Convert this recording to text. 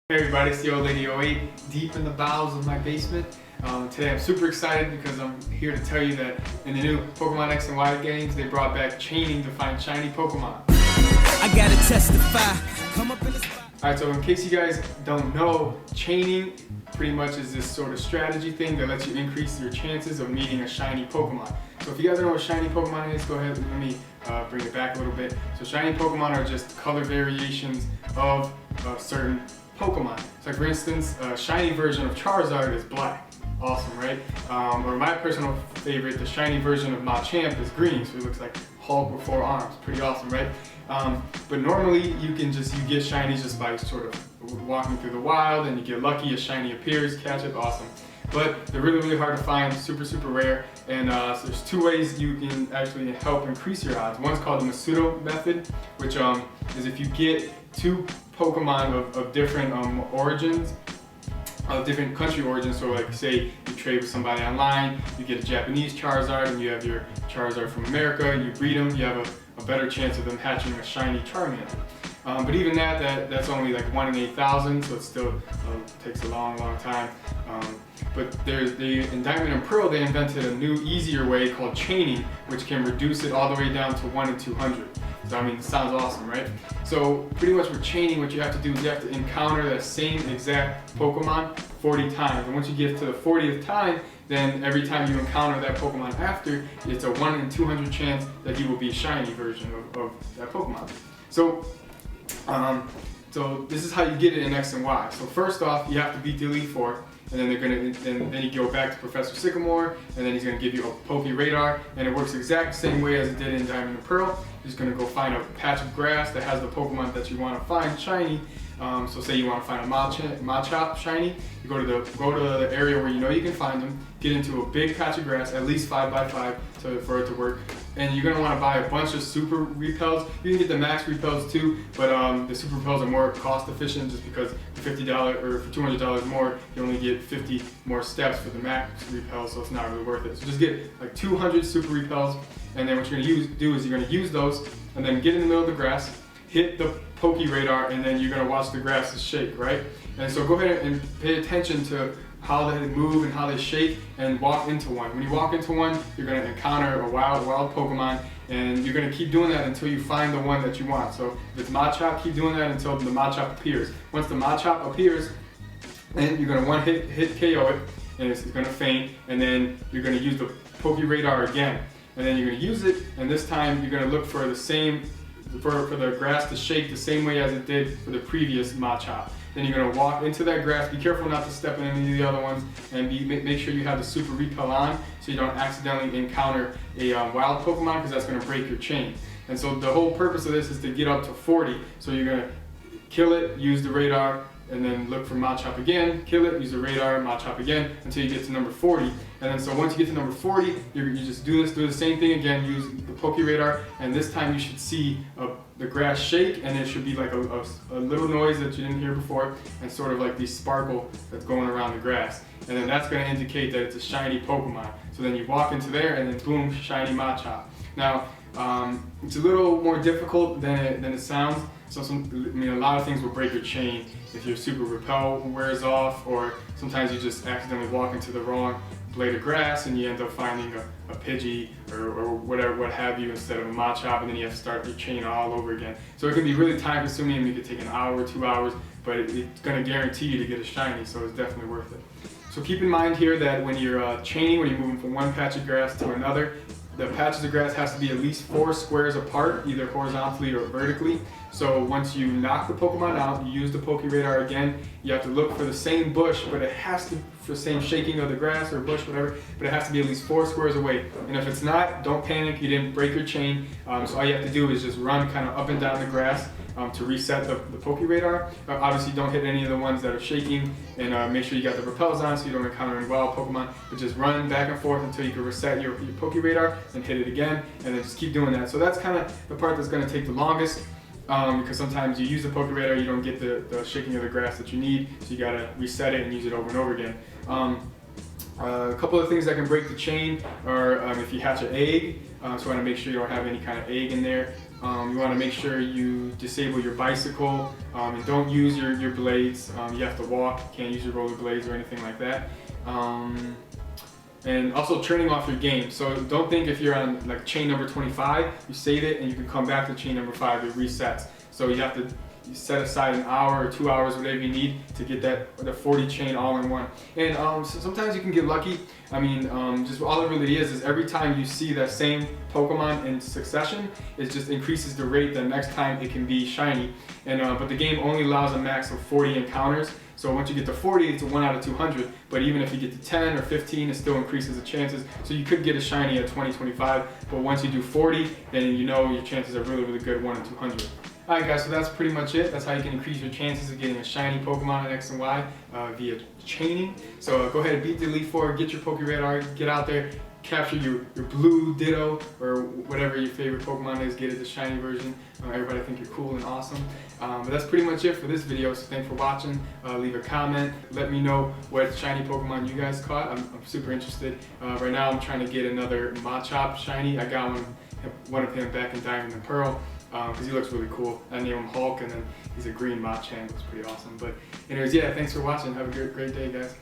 Hey everybody, it's the old lady 08 deep in the bowels of my basement. Today I'm super excited because I'm here to tell you that in the new Pokemon X and Y games, they brought back chaining to find shiny Pokemon. I gotta testify. Come up in the spot. Alright, so in case you guys don't know, chaining pretty much is this sort of strategy thing that lets you increase your chances of meeting a shiny Pokemon. So if you guys don't know what shiny Pokemon is, go ahead and let me bring it back a little bit. So shiny Pokemon are just color variations of certain Pokemon. So like for instance, a shiny version of Charizard is black. Awesome, right? Or my personal favorite, the shiny version of Machamp is green, so it looks like Hulk with 4 arms. Pretty awesome, right? But normally you get shinies just by sort of walking through the wild, and you get lucky, a shiny appears, catch it, awesome. But they're really hard to find, super super rare, and so there's 2 ways you can actually help increase your odds. One's called the Masuda Method, which is if you get 2 Pokemon of different origins, of different country origins. So like say you trade with somebody online, you get a Japanese Charizard and you have your Charizard from America, you breed them, you have a better chance of them hatching a shiny Charmander. But even that's only like 1 in 8,000, so it still takes a long time. But in Diamond and Pearl, they invented a new, easier way called chaining, which can reduce it all the way down to 1 in 200. So I mean, it sounds awesome, right? So pretty much with chaining, what you have to do is you have to encounter that same exact Pokemon 40 times. And once you get to the 40th time, then every time you encounter that Pokemon after, it's a 1 in 200 chance that he will be a shiny version of that Pokemon. So this is how you get it in X and Y. So first off, you have to beat the Elite Four, and then then you go back to Professor Sycamore, and then he's going to give you a Poke Radar, and it works the exact same way as it did in Diamond and Pearl. You're just going to go find a patch of grass that has the Pokemon that you want to find shiny. So say you want to find a Machop shiny, you go to the area where you know you can find them, get into a big patch of grass, at least 5x5 for it to work, and you're going to want to buy a bunch of super repels. You can get the max repels too, but the super repels are more cost efficient just because for $50 or for $200 more, you only get 50 more steps for the max repels, so it's not really worth it. So just get like 200 super repels, and then what you're going to do is you're going to use those, and then get in the middle of the grass, hit the Poke Radar, and then you're going to watch the grasses shake, right? And so go ahead and pay attention to how they move and how they shake, and walk into one. When you walk into one, you're going to encounter a wild Pokemon, and you're going to keep doing that until you find the one that you want. So if it's Machop, keep doing that until the Machop appears. Once the Machop appears, then you're going to hit KO it, and it's going to faint, and then you're going to use the Poke Radar again. And then you're going to use it, and this time you're going to look for the same, for the grass to shake the same way as it did for the previous Machop. Then you're going to walk into that grass. Be careful not to step in any of the other ones, and make sure you have the super repel on so you don't accidentally encounter a wild Pokemon, because that's going to break your chain. And so the whole purpose of this is to get up to 40. So you're going to kill it, use the radar, and then look for Machop again, kill it, use the radar, Machop again, until you get to number 40. And then so once you get to number 40, you just do the same thing again, use the Poke Radar, and this time you should see the grass shake, and it should be like a little noise that you didn't hear before, and sort of like the sparkle that's going around the grass. And then that's going to indicate that it's a shiny Pokemon. So then you walk into there, and then boom, shiny Machop. Now, it's a little more difficult than it sounds. So a lot of things will break your chain if your super repel wears off, or sometimes you just accidentally walk into the wrong blade of grass and you end up finding a Pidgey or whatever, what have you, instead of a Machop, and then you have to start your chain all over again. So it can be really time consuming, and it could take an hour, 2 hours, but it's going to guarantee you to get a shiny, so it's definitely worth it. So keep in mind here that when you're chaining, when you're moving from one patch of grass to another, the patches of grass has to be at least 4 squares apart, either horizontally or vertically. So once you knock the Pokemon out, you use the Poke Radar again, you have to look for the same bush, but it has to, for the same shaking of the grass or bush, whatever, but it has to be at least 4 squares away. And if it's not, don't panic, you didn't break your chain. So all you have to do is just run kind of up and down the grass to reset the Poke Radar. Obviously don't hit any of the ones that are shaking, and make sure you got the repels on so you don't encounter any wild Pokemon, but just run back and forth until you can reset your Poke Radar and hit it again, and then just keep doing that. So that's kind of the part that's going to take the longest, because sometimes you use the Poke Radar, you don't get the shaking of the grass that you need, so you got to reset it and use it over and over again. A couple of things that can break the chain are if you hatch an egg, so you want to make sure you don't have any kind of egg in there. You want to make sure you disable your bicycle and don't use your blades. You have to walk, can't use your roller blades or anything like that. And also turning off your game. So don't think if you're on like chain number 25, you save it and you can come back to chain number 5, it resets. So you have to set aside an hour or 2 hours, whatever you need, to get the 40 chain all in one. And so sometimes you can get lucky. I mean, just all it really is every time you see that same Pokemon in succession, it just increases the rate the next time it can be shiny. And but the game only allows a max of 40 encounters. So once you get to 40, it's a 1 out of 200. But even if you get to 10 or 15, it still increases the chances. So you could get a shiny at 20, 25. But once you do 40, then you know your chances are really, really good, 1 in 200. Alright guys, so that's pretty much it. That's how you can increase your chances of getting a shiny Pokemon in X and Y via chaining. So go ahead and beat the Elite Four, get your Poke Radar, get out there, capture your blue Ditto or whatever your favorite Pokemon is, get it the shiny version. Everybody think you're cool and awesome. But that's pretty much it for this video, so thanks for watching. Leave a comment, let me know what shiny Pokemon you guys caught. I'm super interested. Right now I'm trying to get another Machop shiny. I got one of him back in Diamond and Pearl. Because he looks really cool. I named him Hulk, and then he's a green Machamp. Looks pretty awesome. But anyways, yeah, thanks for watching. Have a great day, guys.